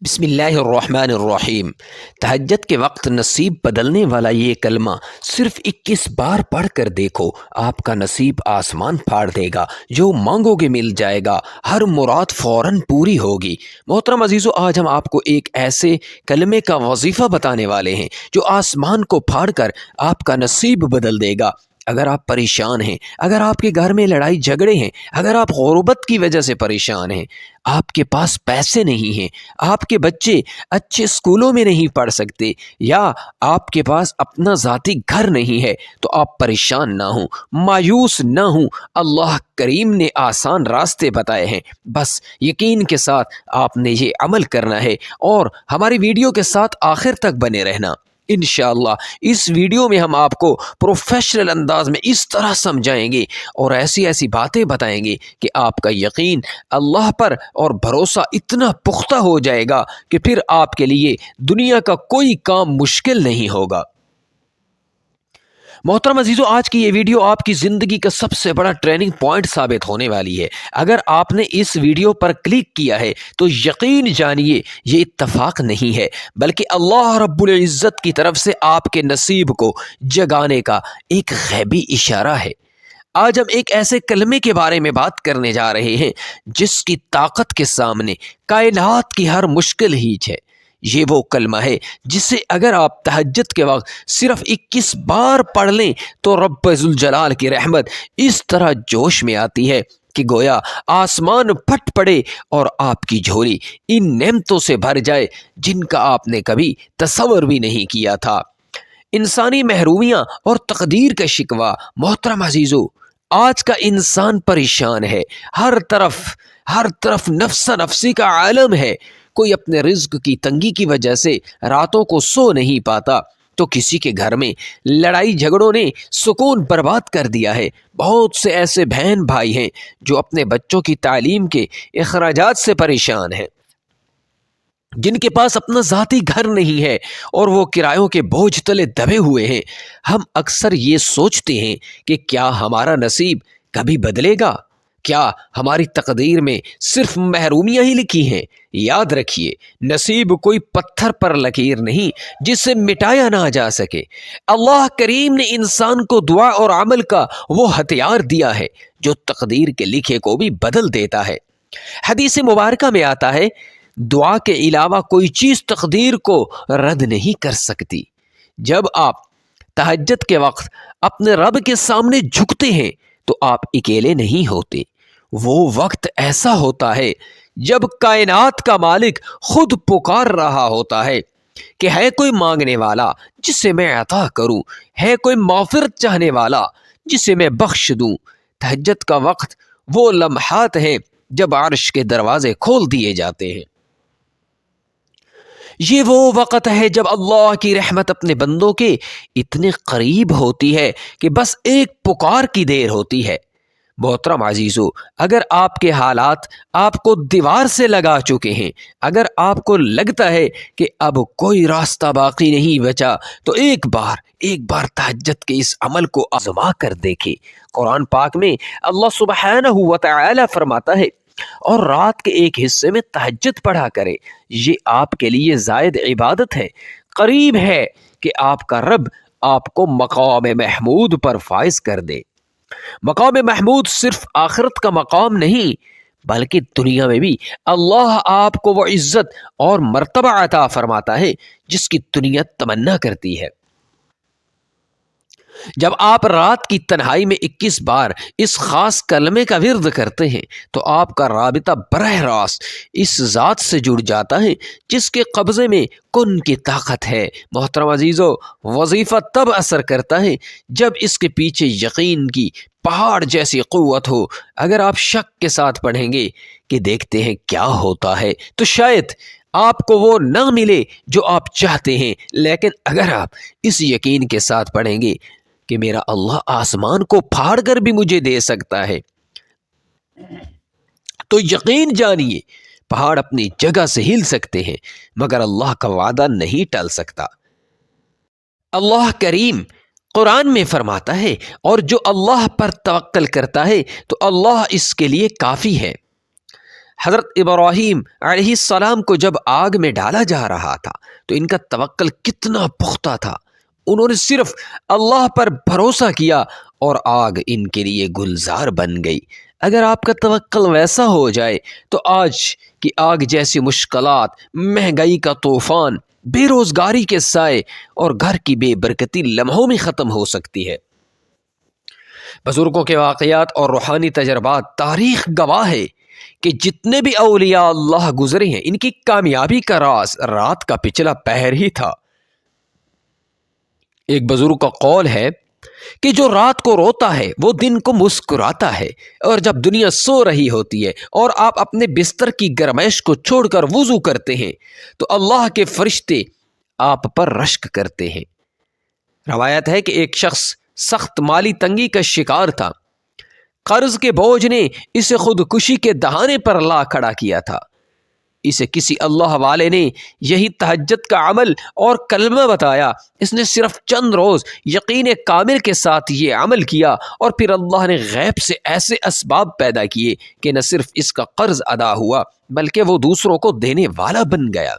بسم اللہ الرحمن الرحیم۔ تہجد کے وقت نصیب بدلنے والا یہ کلمہ صرف 21 بار پڑھ کر دیکھو، آپ کا نصیب آسمان پھاڑ دے گا، جو مانگو گے مل جائے گا، ہر مراد فوراً پوری ہوگی۔ محترم عزیزو، آج ہم آپ کو ایک ایسے کلمے کا وظیفہ بتانے والے ہیں جو آسمان کو پھاڑ کر آپ کا نصیب بدل دے گا۔ اگر آپ پریشان ہیں، اگر آپ کے گھر میں لڑائی جھگڑے ہیں، اگر آپ غربت کی وجہ سے پریشان ہیں، آپ کے پاس پیسے نہیں ہیں، آپ کے بچے اچھے اسکولوں میں نہیں پڑھ سکتے، یا آپ کے پاس اپنا ذاتی گھر نہیں ہے، تو آپ پریشان نہ ہوں، مایوس نہ ہوں۔ اللہ کریم نے آسان راستے بتائے ہیں، بس یقین کے ساتھ آپ نے یہ عمل کرنا ہے اور ہماری ویڈیو کے ساتھ آخر تک بنے رہنا۔ انشاءاللہ اس ویڈیو میں ہم آپ کو پروفیشنل انداز میں اس طرح سمجھائیں گے اور ایسی ایسی باتیں بتائیں گے کہ آپ کا یقین اللہ پر اور بھروسہ اتنا پختہ ہو جائے گا کہ پھر آپ کے لیے دنیا کا کوئی کام مشکل نہیں ہوگا۔ محترم عزیزو، آج کی یہ ویڈیو آپ کی زندگی کا سب سے بڑا ٹریننگ پوائنٹ ثابت ہونے والی ہے۔ اگر آپ نے اس ویڈیو پر کلک کیا ہے تو یقین جانیے یہ اتفاق نہیں ہے، بلکہ اللہ رب العزت کی طرف سے آپ کے نصیب کو جگانے کا ایک غیبی اشارہ ہے۔ آج ہم ایک ایسے کلمے کے بارے میں بات کرنے جا رہے ہیں جس کی طاقت کے سامنے کائنات کی ہر مشکل ہیچ ہے۔ یہ وہ کلمہ ہے جسے اگر آپ تہجد کے وقت صرف 21 بار پڑھ لیں تو رب ذوالجلال کی رحمت اس طرح جوش میں آتی ہے کہ گویا آسمان پھٹ پڑے اور آپ کی جھولی ان نعمتوں سے بھر جائے جن کا آپ نے کبھی تصور بھی نہیں کیا تھا۔ انسانی محرومیاں اور تقدیر کا شکوہ، محترم عزیزو، آج کا انسان پریشان ہے، ہر طرف نفس نفسی کا عالم ہے۔ کوئی اپنے رزق کی تنگی کی وجہ سے راتوں کو سو نہیں پاتا، تو کسی کے گھر میں لڑائی جھگڑوں نے سکون برباد کر دیا ہے۔ بہت سے ایسے بہن بھائی ہیں جو اپنے بچوں کی تعلیم کے اخراجات سے پریشان ہیں، جن کے پاس اپنا ذاتی گھر نہیں ہے اور وہ کرایوں کے بوجھ تلے دبے ہوئے ہیں۔ ہم اکثر یہ سوچتے ہیں کہ کیا ہمارا نصیب کبھی بدلے گا؟ کیا ہماری تقدیر میں صرف محرومیاں ہی لکھی ہیں؟ یاد رکھیے، نصیب کوئی پتھر پر لکیر نہیں جسے مٹایا نہ جا سکے۔ اللہ کریم نے انسان کو دعا اور عمل کا وہ ہتھیار دیا ہے جو تقدیر کے لکھے کو بھی بدل دیتا ہے۔ حدیث مبارکہ میں آتا ہے، دعا کے علاوہ کوئی چیز تقدیر کو رد نہیں کر سکتی۔ جب آپ تہجد کے وقت اپنے رب کے سامنے جھکتے ہیں تو آپ اکیلے نہیں ہوتے۔ وہ وقت ایسا ہوتا ہے جب کائنات کا مالک خود پکار رہا ہوتا ہے کہ ہے کوئی مانگنے والا جسے میں عطا کروں، ہے کوئی مغفرت چاہنے والا جسے میں بخش دوں۔ تہجد کا وقت وہ لمحات ہیں جب عرش کے دروازے کھول دیے جاتے ہیں۔ یہ وہ وقت ہے جب اللہ کی رحمت اپنے بندوں کے اتنے قریب ہوتی ہے کہ بس ایک پکار کی دیر ہوتی ہے۔ محترم عزیزو، اگر آپ کے حالات آپ کو دیوار سے لگا چکے ہیں، اگر آپ کو لگتا ہے کہ اب کوئی راستہ باقی نہیں بچا، تو ایک بار تہجد کے اس عمل کو آزما کر دیکھیں۔ قرآن پاک میں اللہ سبحانہ و تعالی فرماتا ہے، اور رات کے ایک حصے میں تہجد پڑھا کرے، یہ آپ کے لیے زائد عبادت ہے، قریب ہے کہ آپ کا رب آپ کو مقام محمود پر فائز کر دے۔ مقام محمود صرف آخرت کا مقام نہیں، بلکہ دنیا میں بھی اللہ آپ کو وہ عزت اور مرتبہ عطا فرماتا ہے جس کی دنیا تمنا کرتی ہے۔ جب آپ رات کی تنہائی میں 21 بار اس خاص کلمے کا ورد کرتے ہیں تو آپ کا رابطہ براہ راست اس ذات سے جڑ جاتا ہے جس کے قبضے میں کن کی طاقت ہے۔ محترم عزیزو، وظیفہ تب اثر کرتا ہے جب اس کے پیچھے یقین کی پہاڑ جیسی قوت ہو۔ اگر آپ شک کے ساتھ پڑھیں گے کہ دیکھتے ہیں کیا ہوتا ہے، تو شاید آپ کو وہ نہ ملے جو آپ چاہتے ہیں، لیکن اگر آپ اس یقین کے ساتھ پڑھیں گے کہ میرا اللہ آسمان کو پھاڑ کر بھی مجھے دے سکتا ہے، تو یقین جانیے پہاڑ اپنی جگہ سے ہل سکتے ہیں مگر اللہ کا وعدہ نہیں ٹل سکتا۔ اللہ کریم قرآن میں فرماتا ہے، اور جو اللہ پر توکل کرتا ہے تو اللہ اس کے لیے کافی ہے۔ حضرت ابراہیم علیہ السلام کو جب آگ میں ڈالا جا رہا تھا تو ان کا توکل کتنا پختہ تھا. انہوں نے صرف اللہ پر بھروسہ کیا اور آگ ان کے لیے گلزار بن گئی. اگر آپ کا توکل ویسا ہو جائے تو آج کی آگ جیسی مشکلات، مہنگائی کا طوفان، بے روزگاری کے سائے اور گھر کی بے برکتی لمحوں میں ختم ہو سکتی ہے. بزرگوں کے واقعات اور روحانی تجربات تاریخ گواہ ہے کہ جتنے بھی اولیاء اللہ گزرے ہیں ان کی کامیابی کا راز رات کا پچھلا پہر ہی تھا. ایک بزرگ کا قول ہے کہ جو رات کو روتا ہے وہ دن کو مسکراتا ہے، اور جب دنیا سو رہی ہوتی ہے اور آپ اپنے بستر کی گرمائش کو چھوڑ کر وضو کرتے ہیں تو اللہ کے فرشتے آپ پر رشک کرتے ہیں. روایت ہے کہ ایک شخص سخت مالی تنگی کا شکار تھا. قرض کے بوجھ نے اسے خودکشی کے دہانے پر لا کھڑا کیا تھا. اسے کسی اللہ والے نے یہی تہجد کا عمل اور کلمہ بتایا. اس نے صرف چند روز یقین کامل کے ساتھ یہ عمل کیا اور پھر اللہ نے غیب سے ایسے اسباب پیدا کیے کہ نہ صرف اس کا قرض ادا ہوا بلکہ وہ دوسروں کو دینے والا بن گیا.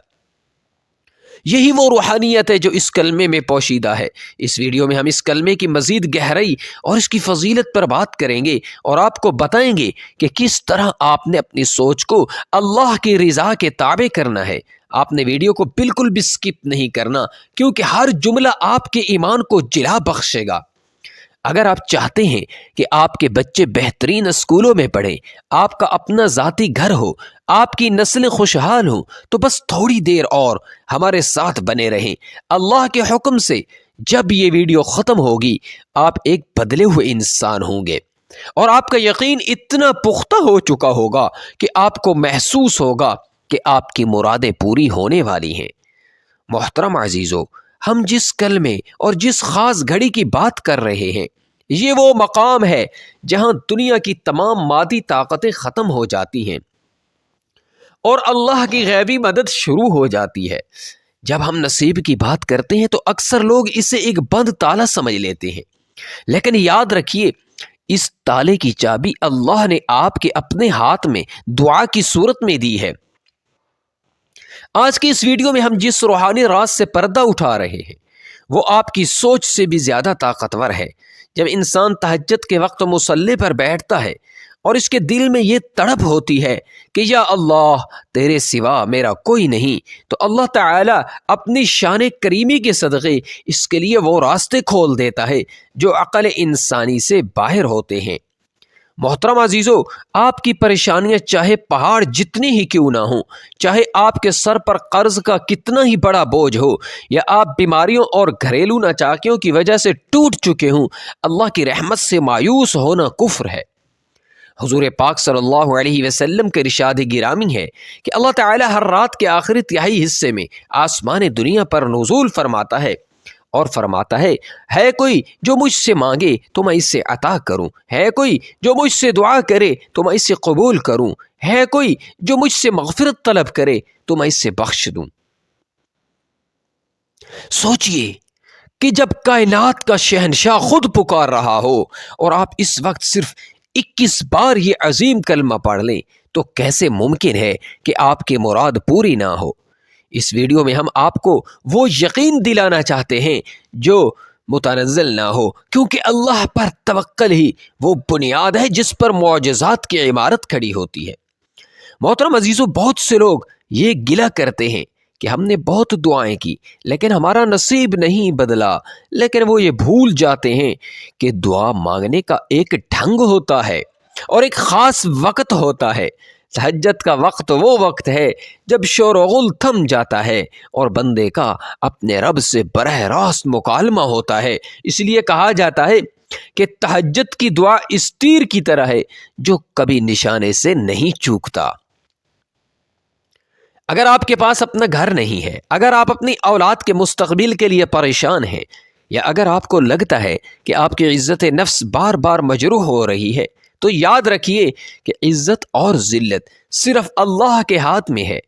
یہی وہ روحانیت ہے جو اس کلمے میں پوشیدہ ہے. اس ویڈیو میں ہم اس کلمے کی مزید گہرائی اور اس کی فضیلت پر بات کریں گے اور آپ کو بتائیں گے کہ کس طرح آپ نے اپنی سوچ کو اللہ کی رضا کے تابع کرنا ہے. آپ نے ویڈیو کو بالکل بھی سکپ نہیں کرنا کیونکہ ہر جملہ آپ کے ایمان کو جلا بخشے گا. اگر آپ چاہتے ہیں کہ آپ کے بچے بہترین اسکولوں میں پڑھیں، آپ کا اپنا ذاتی گھر ہو، آپ کی نسلیں خوشحال ہوں، تو بس تھوڑی دیر اور ہمارے ساتھ بنے رہیں. اللہ کے حکم سے جب یہ ویڈیو ختم ہوگی آپ ایک بدلے ہوئے انسان ہوں گے اور آپ کا یقین اتنا پختہ ہو چکا ہوگا کہ آپ کو محسوس ہوگا کہ آپ کی مرادیں پوری ہونے والی ہیں. محترم عزیزو، ہم جس کلمے اور جس خاص گھڑی کی بات کر رہے ہیں یہ وہ مقام ہے جہاں دنیا کی تمام مادی طاقتیں ختم ہو جاتی ہیں اور اللہ کی غیبی مدد شروع ہو جاتی ہے. جب ہم نصیب کی بات کرتے ہیں تو اکثر لوگ اسے ایک بند تالا سمجھ لیتے ہیں، لیکن یاد رکھیے اس تالے کی چابی اللہ نے آپ کے اپنے ہاتھ میں دعا کی صورت میں دی ہے. آج کی اس ویڈیو میں ہم جس روحانی راز سے پردہ اٹھا رہے ہیں وہ آپ کی سوچ سے بھی زیادہ طاقتور ہے. جب انسان تہجد کے وقت مصلی پر بیٹھتا ہے اور اس کے دل میں یہ تڑپ ہوتی ہے کہ یا اللہ تیرے سوا میرا کوئی نہیں، تو اللہ تعالی اپنی شان کریمی کے صدقے اس کے لیے وہ راستے کھول دیتا ہے جو عقل انسانی سے باہر ہوتے ہیں. محترم عزیزو، آپ کی پریشانیاں چاہے پہاڑ جتنی ہی کیوں نہ ہوں، چاہے آپ کے سر پر قرض کا کتنا ہی بڑا بوجھ ہو، یا آپ بیماریوں اور گھریلو ناچاکیوں کی وجہ سے ٹوٹ چکے ہوں، اللہ کی رحمت سے مایوس ہونا کفر ہے. حضور پاک صلی اللہ علیہ وسلم کے ارشاد گرامی ہے کہ اللہ تعالی ہر رات کے آخری تہائی حصے میں آسمان دنیا پر نزول فرماتا ہے اور فرماتا ہے کوئی جو مجھ سے مانگے تو میں اسے عطا کروں، ہے کوئی جو مجھ سے دعا کرے تو میں اسے قبول کروں، ہے کوئی جو مجھ سے مغفرت طلب کرے تو میں اسے بخش دوں. سوچئے کہ جب کائنات کا شہنشاہ خود پکار رہا ہو اور آپ اس وقت صرف 21 بار یہ عظیم کلمہ پڑھ لیں تو کیسے ممکن ہے کہ آپ کی مراد پوری نہ ہو. اس ویڈیو میں ہم آپ کو وہ یقین دلانا چاہتے ہیں جو متنزل نہ ہو، کیونکہ اللہ پر توکل ہی وہ بنیاد ہے جس پر معجزات کی عمارت کھڑی ہوتی ہے. محترم عزیزو، بہت سے لوگ یہ گلہ کرتے ہیں کہ ہم نے بہت دعائیں کی لیکن ہمارا نصیب نہیں بدلا، لیکن وہ یہ بھول جاتے ہیں کہ دعا مانگنے کا ایک ڈھنگ ہوتا ہے اور ایک خاص وقت ہوتا ہے. تہجد کا وقت وہ وقت ہے جب شور و غل تھم جاتا ہے اور بندے کا اپنے رب سے براہ راست مکالمہ ہوتا ہے. اس لیے کہا جاتا ہے کہ تہجد کی دعا اس تیر کی طرح ہے جو کبھی نشانے سے نہیں چوکتا. اگر آپ کے پاس اپنا گھر نہیں ہے، اگر آپ اپنی اولاد کے مستقبل کے لیے پریشان ہیں، یا اگر آپ کو لگتا ہے کہ آپ کی عزت نفس بار بار مجروح ہو رہی ہے، تو یاد رکھیے کہ عزت اور ذلت صرف اللہ کے ہاتھ میں ہے.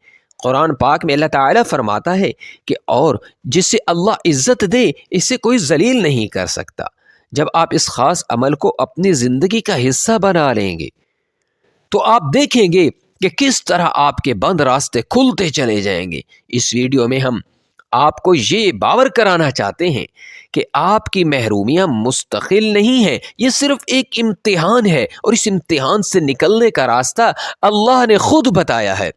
قرآن پاک میں اللہ تعالیٰ فرماتا ہے کہ اور جسے اللہ عزت دے اسے کوئی ذلیل نہیں کر سکتا. جب آپ اس خاص عمل کو اپنی زندگی کا حصہ بنا لیں گے تو آپ دیکھیں گے کہ کس طرح آپ کے بند راستے کھلتے چلے جائیں گے۔ اس ویڈیو میں ہم آپ کو یہ باور کرانا چاہتے ہیں کہ آپ کی محرومیاں مستقل نہیں ہیں، یہ صرف ایک امتحان ہے، اور اس امتحان سے نکلنے کا راستہ اللہ نے خود بتایا ہے۔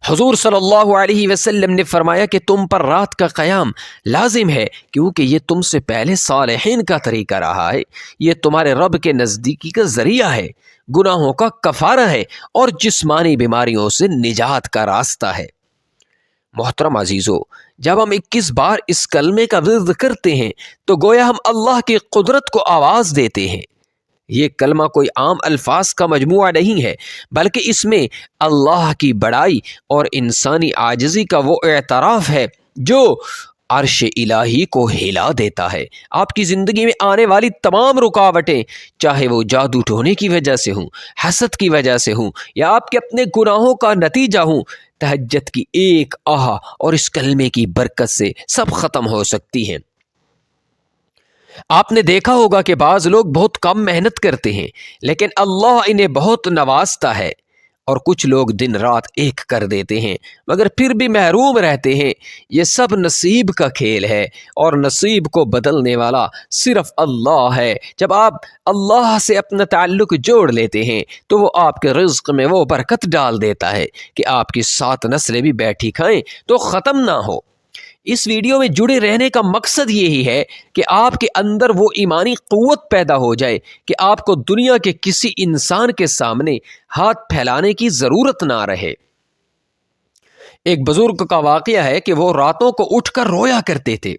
حضور صلی اللہ علیہ وسلم نے فرمایا کہ تم پر رات کا قیام لازم ہے، کیونکہ یہ تم سے پہلے صالحین کا طریقہ رہا ہے، یہ تمہارے رب کے نزدیکی کا ذریعہ ہے، گناہوں کا کفارہ ہے، اور جسمانی بیماریوں سے نجات کا راستہ ہے۔ محترم عزیزو، جب ہم 21 بار اس کلمے کا ورد کرتے ہیں تو گویا ہم اللہ کی قدرت کو آواز دیتے ہیں۔ یہ کلمہ کوئی عام الفاظ کا مجموعہ نہیں ہے، بلکہ اس میں اللہ کی بڑائی اور انسانی عاجزی کا وہ اعتراف ہے جو عرش الہی کو ہلا دیتا ہے۔ آپ کی زندگی میں آنے والی تمام رکاوٹیں، چاہے وہ جادو ٹونے کی وجہ سے ہوں، حسد کی وجہ سے ہوں، یا آپ کے اپنے گناہوں کا نتیجہ ہوں، تہجد کی ایک آہ اور اس کلمے کی برکت سے سب ختم ہو سکتی ہیں۔ آپ نے دیکھا ہوگا کہ بعض لوگ بہت کم محنت کرتے ہیں، لیکن اللہ انہیں بہت نوازتا ہے، اور کچھ لوگ دن رات ایک کر دیتے ہیں مگر پھر بھی محروم رہتے ہیں۔ یہ سب نصیب کا کھیل ہے، اور نصیب کو بدلنے والا صرف اللہ ہے۔ جب آپ اللہ سے اپنا تعلق جوڑ لیتے ہیں تو وہ آپ کے رزق میں وہ برکت ڈال دیتا ہے کہ آپ کی 7 نسلیں بھی بیٹھی کھائیں تو ختم نہ ہو۔ اس ویڈیو میں جڑے رہنے کا مقصد یہی ہے کہ آپ کے اندر وہ ایمانی قوت پیدا ہو جائے کہ آپ کو دنیا کے کسی انسان کے سامنے ہاتھ پھیلانے کی ضرورت نہ رہے۔ ایک بزرگ کا واقعہ ہے کہ وہ راتوں کو اٹھ کر رویا کرتے تھے۔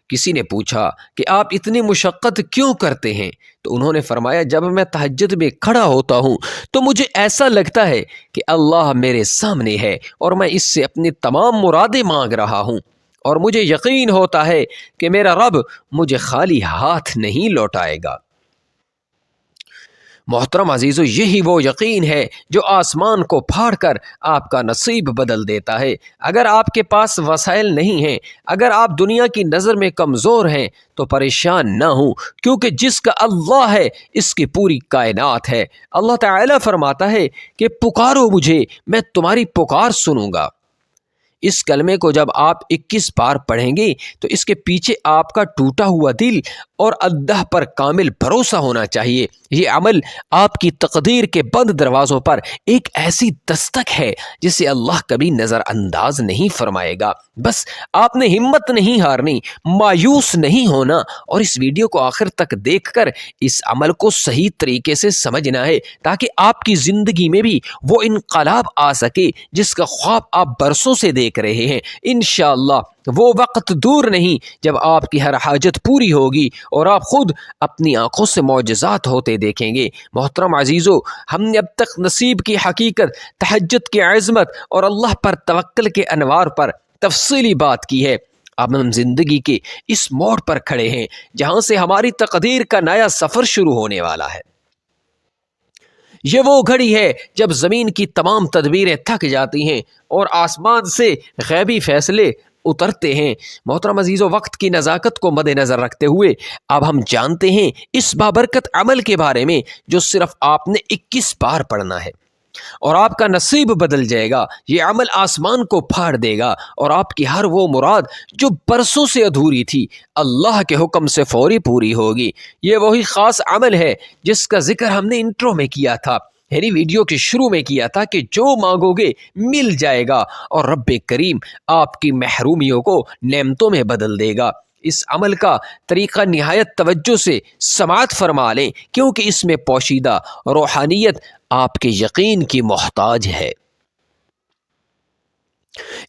کسی نے پوچھا کہ آپ اتنی مشقت کیوں کرتے ہیں؟ تو انہوں نے فرمایا، جب میں تہجد میں کھڑا ہوتا ہوں تو مجھے ایسا لگتا ہے کہ اللہ میرے سامنے ہے اور میں اس سے اپنی تمام مرادیں مانگ رہا ہوں، اور مجھے یقین ہوتا ہے کہ میرا رب مجھے خالی ہاتھ نہیں لوٹائے گا۔ محترم عزیزو، یہی وہ یقین ہے جو آسمان کو پھاڑ کر آپ کا نصیب بدل دیتا ہے۔ اگر آپ کے پاس وسائل نہیں ہیں، اگر آپ دنیا کی نظر میں کمزور ہیں تو پریشان نہ ہوں، کیونکہ جس کا اللہ ہے اس کی پوری کائنات ہے۔ اللہ تعالیٰ فرماتا ہے کہ پکارو مجھے، میں تمہاری پکار سنوں گا۔ اس کلمے کو جب آپ 21 بار پڑھیں گے تو اس کے پیچھے آپ کا ٹوٹا ہوا دل اور اللہ پر کامل بھروسہ ہونا چاہیے۔ یہ عمل آپ کی تقدیر کے بند دروازوں پر ایک ایسی دستک ہے جسے اللہ کبھی نظر انداز نہیں فرمائے گا۔ بس آپ نے ہمت نہیں ہارنی، مایوس نہیں ہونا، اور اس ویڈیو کو آخر تک دیکھ کر اس عمل کو صحیح طریقے سے سمجھنا ہے، تاکہ آپ کی زندگی میں بھی وہ انقلاب آ سکے جس کا خواب آپ برسوں سے دیکھ رہے ہیں۔ انشاءاللہ وہ وقت دور نہیں جب آپ کی ہر حاجت پوری ہوگی اور آپ خود اپنی آنکھوں سے معجزات ہوتے دیکھیں گے۔ محترم عزیزو، ہم نے اب تک نصیب کی حقیقت، تہجد کی عظمت اور اللہ پر توکل کے انوار پر تفصیلی بات کی ہے۔ اب ہم زندگی کے اس موڑ پر کھڑے ہیں جہاں سے ہماری تقدیر کا نیا سفر شروع ہونے والا ہے۔ یہ وہ گھڑی ہے جب زمین کی تمام تدبیریں تھک جاتی ہیں اور آسمان سے غیبی فیصلے اترتے ہیں۔ محترم عزیزو، وقت کی نزاکت کو مد نظر رکھتے ہوئے اب ہم جانتے ہیں اس بابرکت عمل کے بارے میں جو صرف آپ نے 21 بار پڑھنا ہے، اور آپ کا نصیب بدل جائے گا۔ یہ عمل آسمان کو پھاڑ دے گا اور آپ کی ہر وہ مراد جو برسوں سے ادھوری تھی اللہ کے حکم سے فوری پوری ہوگی۔ یہ وہی خاص عمل ہے جس کا ذکر ہم نے انٹرو میں کیا تھا، یعنی ویڈیو کے شروع میں کیا تھا، کہ جو مانگو گے مل جائے گا اور رب کریم آپ کی محرومیوں کو نعمتوں میں بدل دے گا۔ اس عمل کا طریقہ نہایت توجہ سے سماعت فرما لیں، کیونکہ اس میں پوشیدہ روحانیت آپ کے یقین کی محتاج ہے۔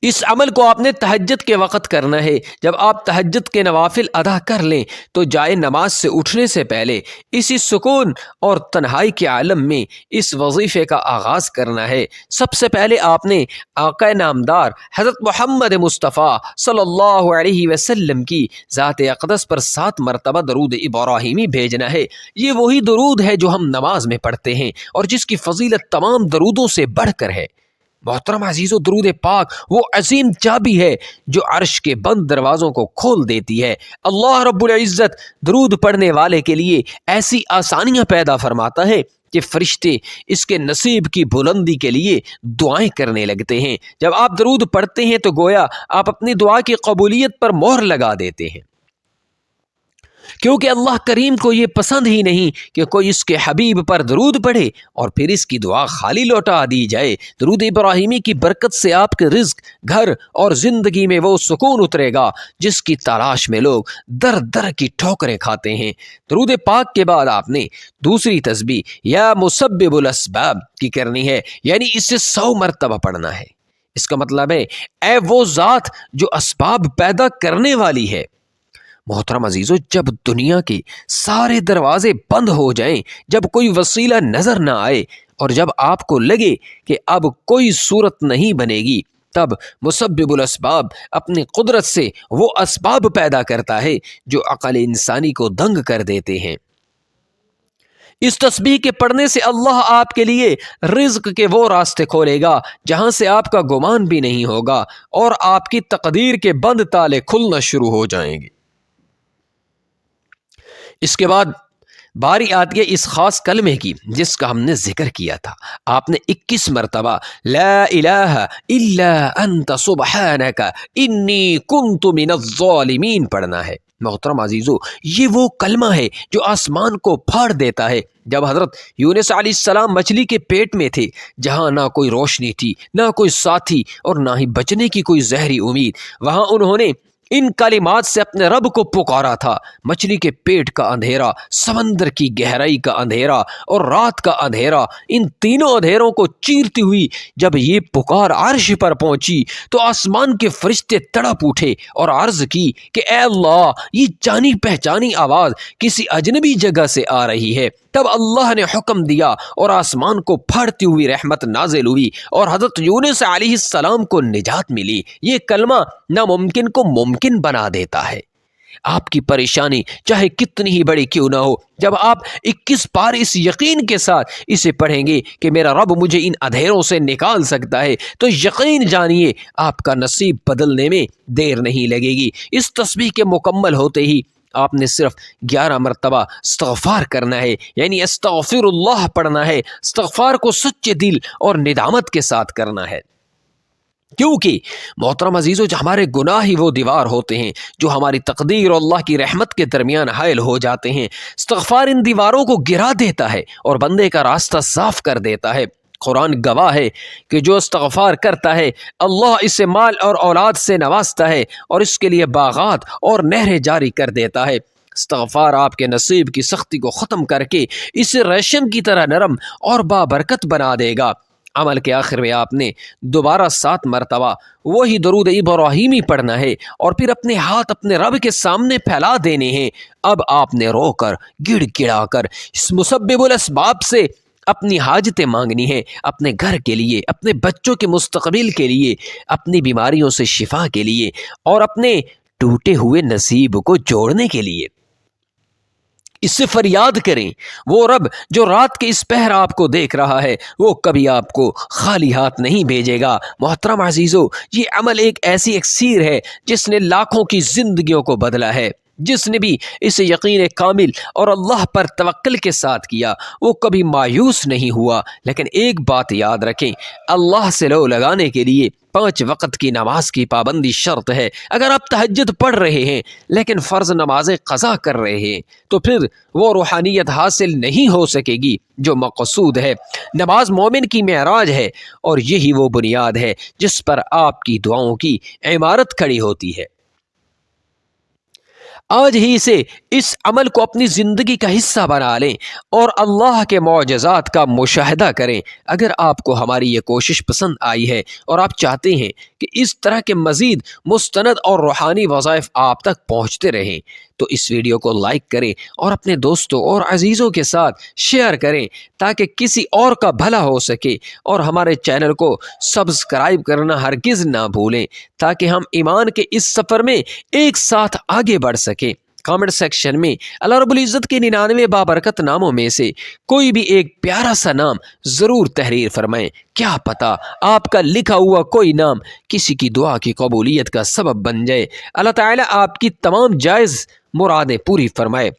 اس عمل کو آپ نے تہجد کے وقت کرنا ہے۔ جب آپ تہجد کے نوافل ادا کر لیں تو جائے نماز سے اٹھنے سے پہلے اسی سکون اور تنہائی کے عالم میں اس وظیفے کا آغاز کرنا ہے۔ سب سے پہلے آپ نے آقا نامدار حضرت محمد مصطفیٰ صلی اللہ علیہ وسلم کی ذات اقدس پر 7 مرتبہ درود ابراہیمی بھیجنا ہے۔ یہ وہی درود ہے جو ہم نماز میں پڑھتے ہیں اور جس کی فضیلت تمام درودوں سے بڑھ کر ہے۔ محترم عزیزو، درود پاک وہ عظیم چابی ہے جو عرش کے بند دروازوں کو کھول دیتی ہے۔ اللہ رب العزت درود پڑھنے والے کے لیے ایسی آسانیاں پیدا فرماتا ہے کہ فرشتے اس کے نصیب کی بلندی کے لیے دعائیں کرنے لگتے ہیں۔ جب آپ درود پڑھتے ہیں تو گویا آپ اپنی دعا کی قبولیت پر مہر لگا دیتے ہیں، کیونکہ اللہ کریم کو یہ پسند ہی نہیں کہ کوئی اس کے حبیب پر درود پڑھے اور پھر اس کی دعا خالی لوٹا دی جائے۔ درود ابراہیمی کی برکت سے آپ کے رزق، گھر اور زندگی میں وہ سکون اترے گا جس کی تلاش میں لوگ در در کی ٹھوکریں کھاتے ہیں۔ درود پاک کے بعد آپ نے دوسری تسبیح یا مسبب الاسباب کی کرنی ہے، یعنی اسے 100 مرتبہ پڑھنا ہے۔ اس کا مطلب ہے اے وہ ذات جو اسباب پیدا کرنے والی ہے۔ محترم عزیزو، جب دنیا کے سارے دروازے بند ہو جائیں، جب کوئی وسیلہ نظر نہ آئے اور جب آپ کو لگے کہ اب کوئی صورت نہیں بنے گی، تب مسبب الاسباب اپنی قدرت سے وہ اسباب پیدا کرتا ہے جو عقل انسانی کو دنگ کر دیتے ہیں۔ اس تسبیح کے پڑھنے سے اللہ آپ کے لیے رزق کے وہ راستے کھولے گا جہاں سے آپ کا گمان بھی نہیں ہوگا اور آپ کی تقدیر کے بند تالے کھلنا شروع ہو جائیں گے۔ اس کے بعد باری آتی ہے اس خاص کلمے کی جس کا ہم نے ذکر کیا تھا۔ آپ نے 21 مرتبہ لا الہ الا انت سبحانک انی کنت من الظالمین پڑھنا ہے۔ محترم عزیزو، یہ وہ کلمہ ہے جو آسمان کو پھاڑ دیتا ہے۔ جب حضرت یونس علیہ السلام مچھلی کے پیٹ میں تھے، جہاں نہ کوئی روشنی تھی، نہ کوئی ساتھی اور نہ ہی بچنے کی کوئی زہری امید، وہاں انہوں نے ان کلمات سے اپنے رب کو پکارا تھا۔ مچھلی کے پیٹ کا اندھیرا، سمندر کی گہرائی کا اندھیرا اور رات کا اندھیرا، ان تینوں اندھیروں کو چیرتی ہوئی جب یہ پکار عرش پر پہنچی تو آسمان کے فرشتے تڑپ اٹھے اور عرض کی کہ اے اللہ، یہ جانی پہچانی آواز کسی اجنبی جگہ سے آ رہی ہے۔ تب اللہ نے حکم دیا اور آسمان کو پھاڑتی ہوئی رحمت نازل ہوئی اور حضرت یونس علیہ السلام کو نجات ملی۔ یہ کلمہ ناممکن کو ممکن بنا دیتا ہے۔ آپ کی پریشانی چاہے کتنی ہی بڑی کیوں نہ ہو، جب آپ 21 بار اس یقین کے ساتھ اسے پڑھیں گے کہ میرا رب مجھے ان اندھیروں سے نکال سکتا ہے، تو یقین جانیے آپ کا نصیب بدلنے میں دیر نہیں لگے گی۔ اس تسبیح کے مکمل ہوتے ہی آپ نے صرف 11 مرتبہ استغفار کرنا ہے، یعنی استغفر اللہ پڑھنا ہے۔ استغفار کو سچے دل اور ندامت کے ساتھ کرنا ہے، کیونکہ محترم عزیزو، جو ہمارے گناہ ہی وہ دیوار ہوتے ہیں جو ہماری تقدیر اور اللہ کی رحمت کے درمیان حائل ہو جاتے ہیں۔ استغفار ان دیواروں کو گرا دیتا ہے اور بندے کا راستہ صاف کر دیتا ہے۔ قرآن گواہ ہے کہ جو استغفار کرتا ہے اللہ اسے مال اور اولاد سے نوازتا ہے اور اس کے لیے باغات اور نہریں جاری کر دیتا ہے۔ استغفار آپ کے نصیب کی سختی کو ختم کر کے اسے ریشم کی طرح نرم اور بابرکت بنا دے گا۔ عمل کے آخر میں آپ نے دوبارہ 7 مرتبہ وہی درود ابراہیمی پڑھنا ہے اور پھر اپنے ہاتھ اپنے رب کے سامنے پھیلا دینے ہیں۔ اب آپ نے رو کر گڑ گڑا کر اس مسبب الاسباب سے اپنی حاجتیں مانگنی ہے، اپنے گھر کے لیے، اپنے بچوں کے مستقبل کے لیے، اپنی بیماریوں سے شفا کے لیے اور اپنے ٹوٹے ہوئے نصیب کو جوڑنے کے لیے۔ اس سے فریاد کریں، وہ رب جو رات کے اس پہر آپ کو دیکھ رہا ہے وہ کبھی آپ کو خالی ہاتھ نہیں بھیجے گا۔ محترم عزیزو، یہ عمل ایک ایسی اکسیر ہے جس نے لاکھوں کی زندگیوں کو بدلا ہے۔ جس نے بھی اسے یقین کامل اور اللہ پر توکل کے ساتھ کیا وہ کبھی مایوس نہیں ہوا۔ لیکن ایک بات یاد رکھیں، اللہ سے لو لگانے کے لیے 5 وقت کی نماز کی پابندی شرط ہے۔ اگر آپ تہجد پڑھ رہے ہیں لیکن فرض نمازیں قضا کر رہے ہیں تو پھر وہ روحانیت حاصل نہیں ہو سکے گی جو مقصود ہے۔ نماز مومن کی معراج ہے اور یہی وہ بنیاد ہے جس پر آپ کی دعاؤں کی عمارت کھڑی ہوتی ہے۔ آج ہی سے اس عمل کو اپنی زندگی کا حصہ بنا لیں اور اللہ کے معجزات کا مشاہدہ کریں۔ اگر آپ کو ہماری یہ کوشش پسند آئی ہے اور آپ چاہتے ہیں کہ اس طرح کے مزید مستند اور روحانی وظائف آپ تک پہنچتے رہیں تو اس ویڈیو کو لائک کریں اور اپنے دوستوں اور عزیزوں کے ساتھ شیئر کریں تاکہ کسی اور کا بھلا ہو سکے، اور ہمارے چینل کو سبسکرائب کرنا ہرگز نہ بھولیں تاکہ ہم ایمان کے اس سفر میں ایک ساتھ آگے بڑھ سکیں۔ کامنٹ سیکشن میں اللہ رب العزت کے 99 بابرکت ناموں میں سے کوئی بھی ایک پیارا سا نام ضرور تحریر فرمائیں۔ کیا پتہ آپ کا لکھا ہوا کوئی نام کسی کی دعا کی قبولیت کا سبب بن جائے۔ اللہ تعالیٰ آپ کی تمام جائز مرادیں پوری فرمائے۔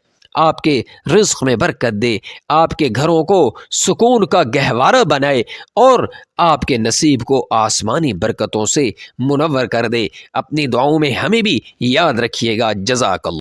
آپ کے رزق میں برکت دے، آپ کے گھروں کو سکون کا گہوارہ بنائے اور آپ کے نصیب کو آسمانی برکتوں سے منور کر دے۔ اپنی دعاؤں میں ہمیں بھی یاد رکھیے گا۔ جزاک اللہ۔